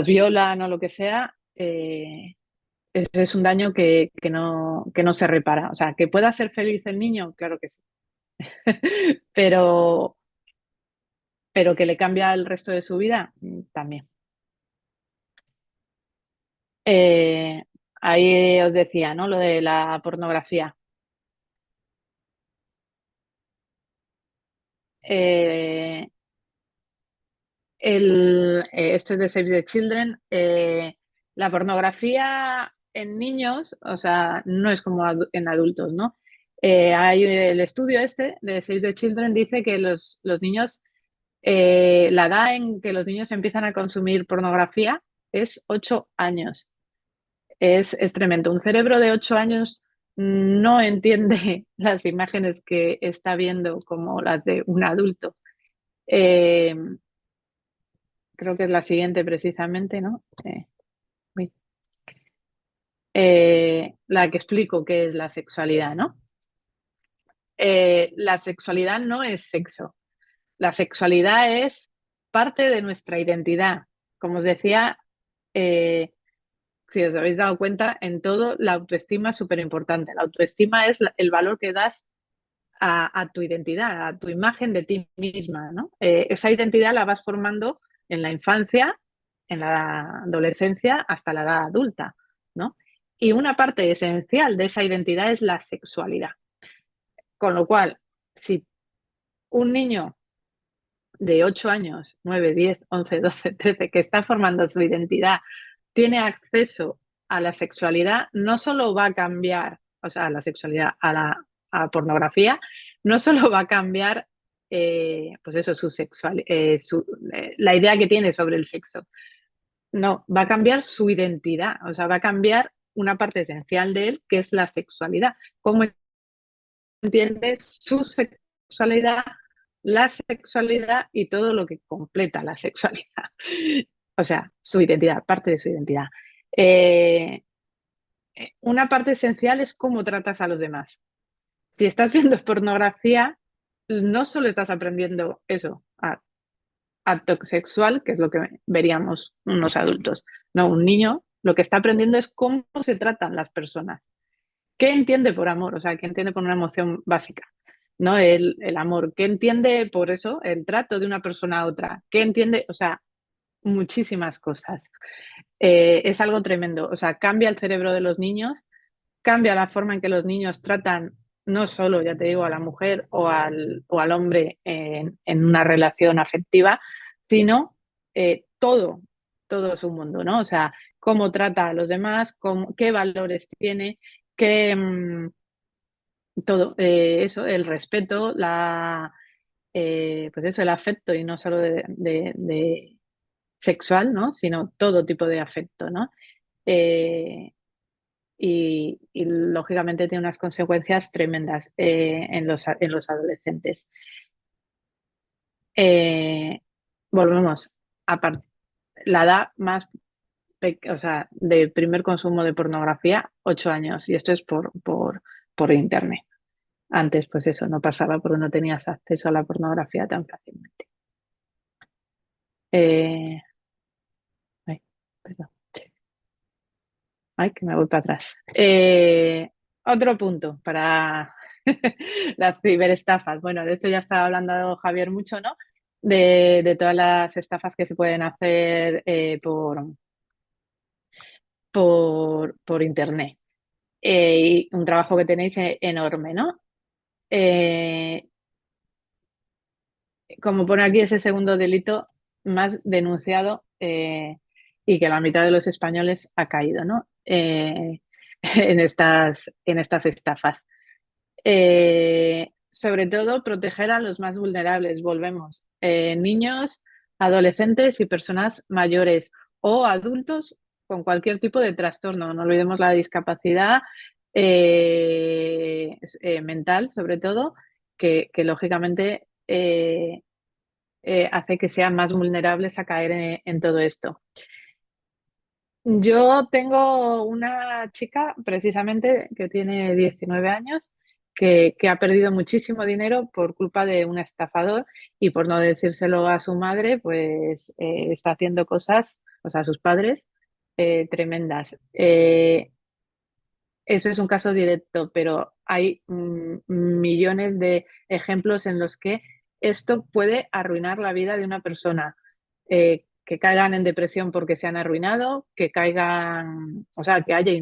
violan o lo que sea. Ese es un daño que no se repara. O sea, que pueda ser feliz el niño, claro que sí. pero, pero que le cambia el resto de su vida, también. Eh, ahí os decía, ¿no? Lo de la pornografía. Eh, esto es de Save the Children. La pornografía en niños, o sea, no es como en adultos, ¿no? Hay el estudio este de Save the Children dice que los niños, la edad en que los niños empiezan a consumir pornografía es 8 años. Es tremendo. Un cerebro de 8 años no entiende las imágenes que está viendo como las de un adulto. Eh, creo que es la siguiente precisamente, ¿no? La que explico qué es la sexualidad, ¿no? La sexualidad no es sexo. La sexualidad es parte de nuestra identidad. Como os decía, eh, si os habéis dado cuenta, en todo la autoestima es súper importante. La autoestima es el valor que das a tu identidad, a tu imagen de ti misma, ¿no? Esa identidad la vas formando en la infancia, en la adolescencia, hasta la edad adulta, ¿no? Y una parte esencial de esa identidad es la sexualidad. Con lo cual, si un niño de 8 años, 9, 10, 11, 12, 13, que está formando su identidad, tiene acceso a la sexualidad, no solo va a cambiar, o sea, a la sexualidad, a pornografía, no solo va a cambiar, pues eso, la idea que tiene sobre el sexo, no, va a cambiar su identidad, o sea, va a cambiar una parte esencial de él, que es la sexualidad. Cómo entiende su sexualidad, la sexualidad y todo lo que completa la sexualidad. O sea, su identidad, parte de su identidad. Una parte esencial es cómo tratas a los demás. Si estás viendo pornografía, no solo estás aprendiendo eso, acto sexual, que es lo que veríamos unos adultos, no, un niño, lo que está aprendiendo es cómo se tratan las personas. ¿Qué entiende por amor? O sea, ¿qué entiende por una emoción básica? ¿No? El amor. ¿Qué entiende por eso? El trato de una persona a otra. ¿Qué entiende? O sea, muchísimas cosas. Es algo tremendo. O sea, cambia el cerebro de los niños, cambia la forma en que los niños tratan no solo, ya te digo, a la mujer o al hombre en una relación afectiva, sino todo, todo su mundo, ¿no? O sea, cómo trata a los demás, qué valores tiene, qué, todo eso, el respeto, pues eso, el afecto y no solo de sexual, ¿no? Sino todo tipo de afecto, ¿no? Y lógicamente tiene unas consecuencias tremendas en los adolescentes. Volvemos a la edad más, o sea, de primer consumo de pornografía, 8 años, y esto es por internet. Antes, pues eso, no pasaba porque no tenías acceso a la pornografía tan fácilmente. Eh, ay, perdón. Ay, que me voy para atrás. Otro punto para las ciberestafas. Bueno, de esto ya estaba hablando Javier mucho, ¿no? De todas las estafas que se pueden hacer por internet. Y un trabajo que tenéis enorme, ¿no? Eh, Como pone aquí, ese segundo delito más denunciado y que la mitad de los españoles ha caído, ¿no? En estas estafas. Sobre todo, proteger a los más vulnerables, volvemos. Niños, adolescentes y personas mayores o adultos con cualquier tipo de trastorno. No olvidemos la discapacidad mental, sobre todo, que lógicamente hace que sean más vulnerables a caer en todo esto. Yo tengo una chica precisamente que tiene 19 años que ha perdido muchísimo dinero por culpa de un estafador y por no decírselo a su madre, pues está haciendo cosas, o sea, a sus padres, tremendas. Eso es un caso directo, pero hay millones de ejemplos en los que esto puede arruinar la vida de una persona. Que caigan en depresión porque se han arruinado, que caigan, o sea, que haya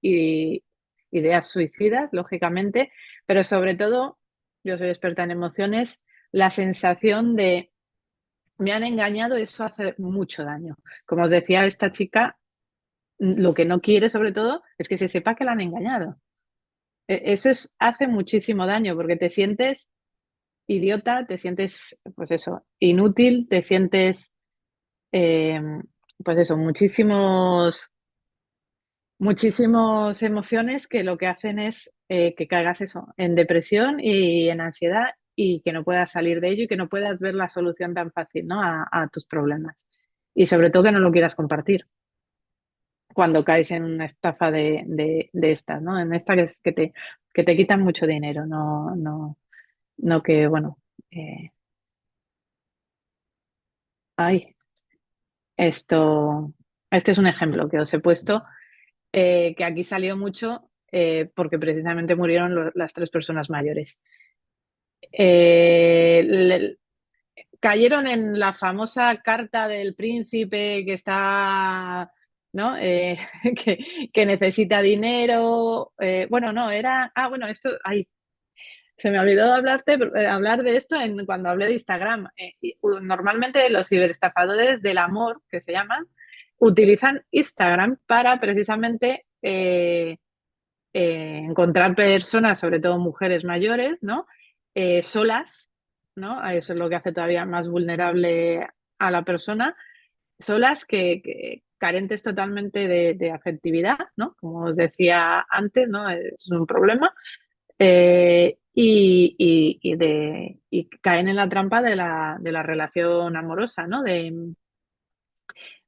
ideas suicidas, lógicamente, pero sobre todo, yo soy experta en emociones, la sensación de me han engañado, eso hace mucho daño. Como os decía, esta chica lo que no quiere sobre todo es que se sepa que la han engañado. Eso hace muchísimo daño porque te sientes idiota, te sientes, pues eso, inútil, te sientes, eh, pues eso, muchísimas emociones que lo que hacen es que caigas eso, en depresión y en ansiedad y que no puedas salir de ello y que no puedas ver la solución tan fácil, ¿no? a tus problemas. Y sobre todo que no lo quieras compartir cuando caes en una estafa de estas, ¿no? En esta que te quitan mucho dinero, no que, bueno, eh, ay, esto, este es un ejemplo que os he puesto, que aquí salió mucho porque precisamente murieron las 3 personas mayores. Le, cayeron en la famosa carta del príncipe que está, ¿no? Que necesita dinero. Bueno, no, era. Ah, bueno, esto. Ay, se me olvidó hablar de esto cuando hablé de Instagram. Normalmente los ciberestafadores del amor, que se llaman, utilizan Instagram para precisamente encontrar personas, sobre todo mujeres mayores, ¿no? Solas, ¿no? Eso es lo que hace todavía más vulnerable a la persona, solas carentes totalmente de afectividad, ¿no? Como os decía antes, ¿no? Es un problema. Y caen en la trampa de la relación amorosa, ¿no? De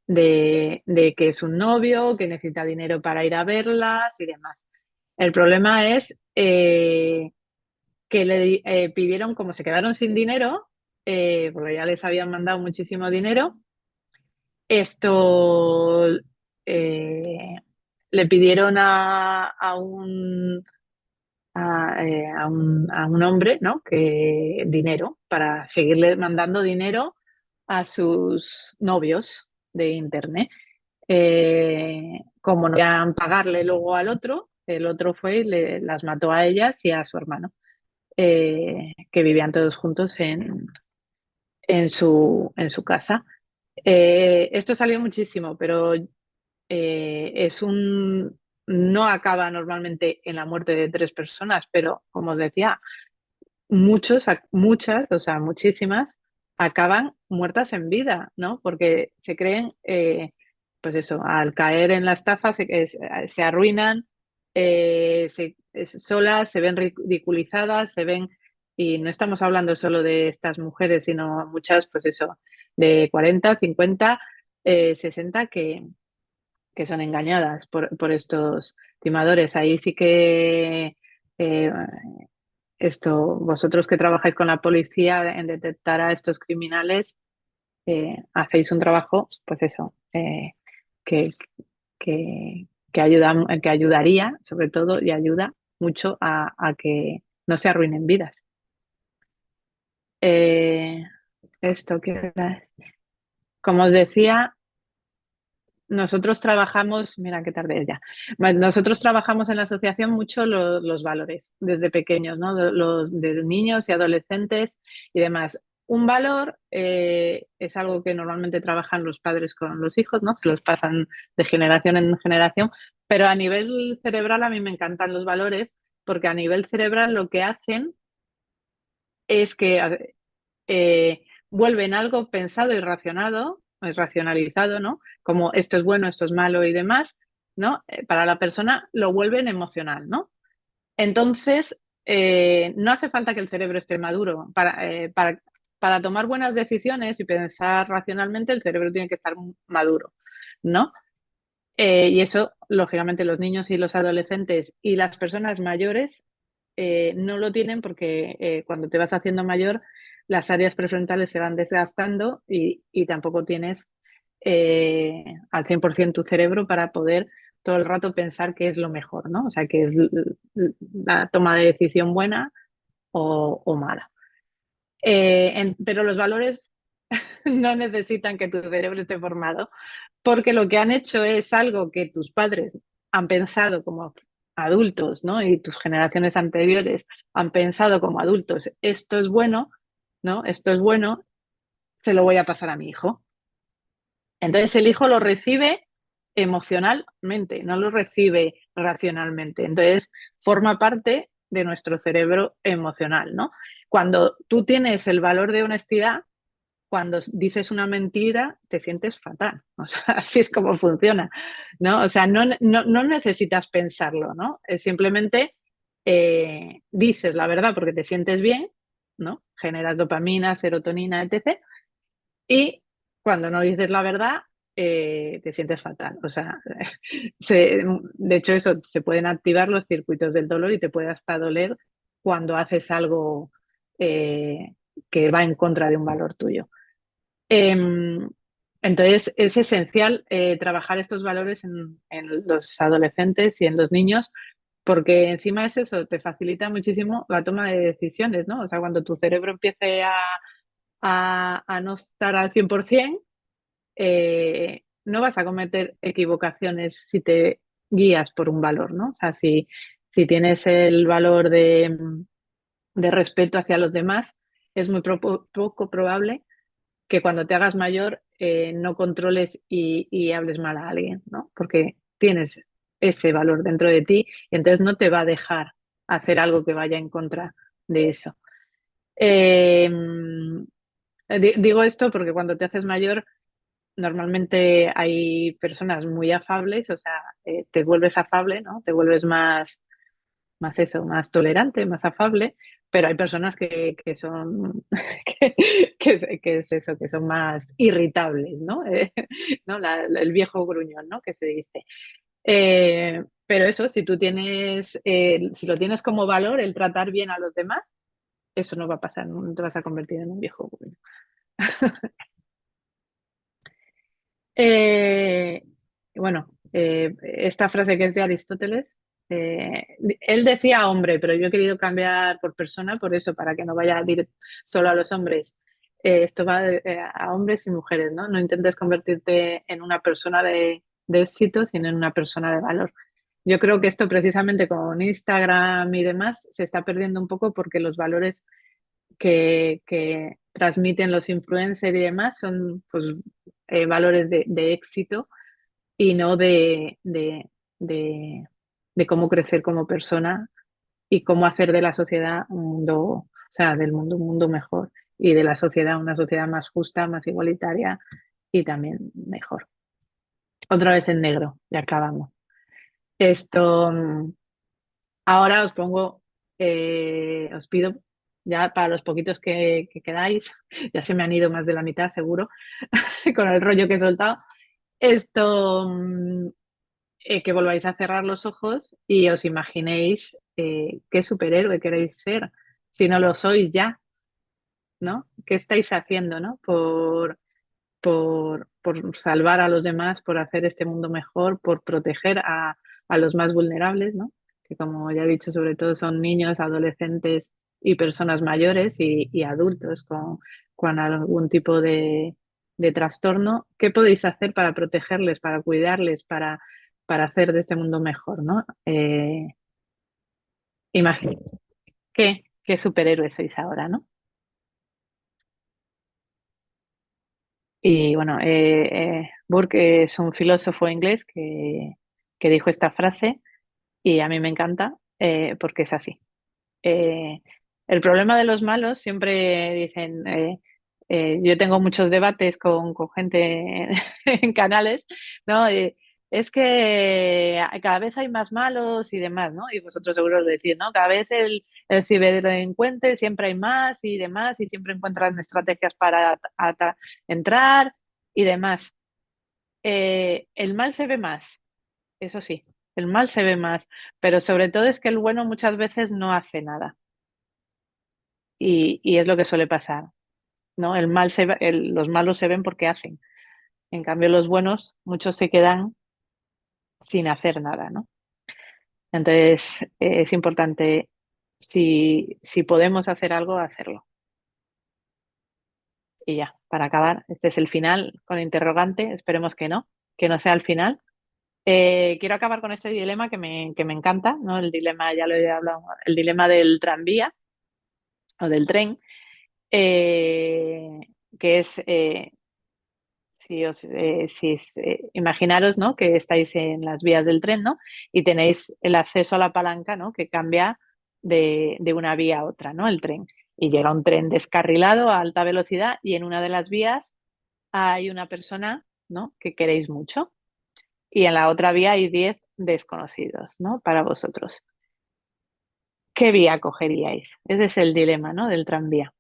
que es un novio, que necesita dinero para ir a verlas y demás. El problema es que le pidieron, como se quedaron sin dinero, porque ya les habían mandado muchísimo dinero, esto eh, le pidieron a un hombre, ¿no? Que dinero para seguirle mandando dinero a sus novios de internet. Como no iban pagarle luego al otro, el otro fue y las mató a ellas y a su hermano, que vivían todos juntos en su casa. Esto salió muchísimo, pero no acaba normalmente en la muerte de 3 personas, pero como os decía, muchas, o sea, muchísimas, acaban muertas en vida, ¿no? Porque se creen, pues eso, al caer en la estafa se arruinan, solas, se ven ridiculizadas, y no estamos hablando solo de estas mujeres, sino muchas, pues eso, de 40, 50, 60 que son engañadas por estos timadores. Ahí sí que eh, vosotros que trabajáis con la policía en detectar a estos criminales, hacéis un trabajo, pues eso, que, que ayudaría, sobre todo, y ayuda mucho a que no se arruinen vidas. Eh, esto que como os decía, nosotros trabajamos, mira qué tarde es ya. Nosotros trabajamos en la asociación mucho los valores desde pequeños, ¿no? Los de niños y adolescentes y demás. Un valor es algo que normalmente trabajan los padres con los hijos, ¿no? Se los pasan de generación en generación, pero a nivel cerebral a mí me encantan los valores porque a nivel cerebral lo que hacen es que vuelven algo pensado y racionalizado, ¿no? Como esto es bueno, esto es malo y demás, ¿no? Para la persona lo vuelven emocional, ¿no? Entonces, no hace falta que el cerebro esté maduro. Para tomar buenas decisiones y pensar racionalmente, el cerebro tiene que estar maduro, ¿no? Y eso, lógicamente, los niños y los adolescentes y las personas mayores no lo tienen porque cuando te vas haciendo mayor, las áreas prefrontales se van desgastando y tampoco tienes al 100% tu cerebro para poder todo el rato pensar qué es lo mejor, ¿no? O sea, qué es la toma de decisión buena o mala. Pero los valores no necesitan que tu cerebro esté formado, porque lo que han hecho es algo que tus padres han pensado como adultos, ¿no? Y tus generaciones anteriores han pensado como adultos, esto es bueno, ¿no? Esto es bueno, se lo voy a pasar a mi hijo. Entonces el hijo lo recibe emocionalmente, no lo recibe racionalmente. Entonces forma parte de nuestro cerebro emocional, ¿no? Cuando tú tienes el valor de honestidad, cuando dices una mentira, te sientes fatal. O sea, así es como funciona, ¿no? O sea, no necesitas pensarlo, ¿no? Es simplemente dices la verdad porque te sientes bien, ¿no? Generas dopamina, serotonina, etc. Y cuando no dices la verdad, te sientes fatal. O sea, de hecho, eso se pueden activar los circuitos del dolor y te puede hasta doler cuando haces algo que va en contra de un valor tuyo. Entonces, es esencial trabajar estos valores en los adolescentes y en los niños, porque encima es eso, te facilita muchísimo la toma de decisiones, ¿no? O sea, cuando tu cerebro empiece a no estar al 100%, no vas a cometer equivocaciones si te guías por un valor, ¿no? O sea, si tienes el valor de respeto hacia los demás, es muy poco probable que cuando te hagas mayor no controles y hables mal a alguien, ¿no? Porque tienes ese valor dentro de ti y entonces no te va a dejar hacer algo que vaya en contra de eso. Digo esto porque cuando te haces mayor normalmente hay personas muy afables, o sea, te vuelves afable, ¿no? Te vuelves más eso, más tolerante, más afable, pero hay personas que son, que, que es eso, que son más irritables, ¿no? ¿No? El viejo gruñón, ¿no? Que se dice. Pero eso, si tú tienes, si lo tienes como valor, el tratar bien a los demás, eso no va a pasar, no te vas a convertir en un viejo gruñón. Eh, bueno, esta frase que es de Aristóteles, él decía hombre, pero yo he querido cambiar por persona, por eso, para que no vaya solo a los hombres. Esto va a hombres y mujeres, ¿no? No intentes convertirte en una persona de éxito, sino en una persona de valor. Yo creo que esto precisamente con Instagram y demás se está perdiendo un poco porque los valores que transmiten los influencers y demás son pues, valores de éxito y no de, de cómo crecer como persona y cómo hacer de la sociedad un mundo, o sea, del mundo un mundo mejor y de la sociedad una sociedad más justa, más igualitaria y también mejor. Otra vez en negro, ya acabamos. Esto, ahora os pongo, os pido, ya para los poquitos que quedáis, ya se me han ido más de la mitad seguro, con el rollo que he soltado, esto, que volváis a cerrar los ojos y os imaginéis qué superhéroe queréis ser, si no lo sois ya, ¿no? ¿Qué estáis haciendo, ¿no? Por salvar a los demás, por hacer este mundo mejor, por proteger a los más vulnerables, ¿no? Que como ya he dicho, sobre todo son niños, adolescentes y personas mayores y adultos con algún tipo de trastorno. ¿Qué podéis hacer para protegerles, para cuidarles, para hacer de este mundo mejor, ¿no? Imagínate, ¿qué superhéroes sois ahora, ¿no? Y bueno, Burke es un filósofo inglés que dijo esta frase y a mí me encanta porque es así. Eh, el problema de los malos, siempre dicen, yo tengo muchos debates con gente en canales, ¿no? Es que cada vez hay más malos y demás, ¿no? Y vosotros seguro lo decís, ¿no? Cada vez el ciberdelincuente siempre hay más y demás y siempre encuentran estrategias para entrar y demás. El mal se ve más, eso sí, el mal se ve más, pero sobre todo es que el bueno muchas veces no hace nada. Y es lo que suele pasar, ¿no? El mal los malos se ven porque hacen. En cambio, los buenos, muchos se quedan sin hacer nada, ¿no? Entonces, es importante, si podemos hacer algo, hacerlo. Y ya, para acabar, este es el final con interrogante, esperemos que no sea el final. Quiero acabar con este dilema que me encanta, ¿no? El dilema, ya lo he hablado, el dilema del tranvía o del tren, eh, que es imaginaros, ¿no? Que estáis en las vías del tren, ¿no? Y tenéis el acceso a la palanca, ¿no? Que cambia de una vía a otra, ¿no? El tren. Y llega un tren descarrilado a alta velocidad y en una de las vías hay una persona, ¿no? Que queréis mucho y en la otra vía hay 10 desconocidos, ¿no? Para vosotros. ¿Qué vía cogeríais? Ese es el dilema, ¿no? Del tranvía.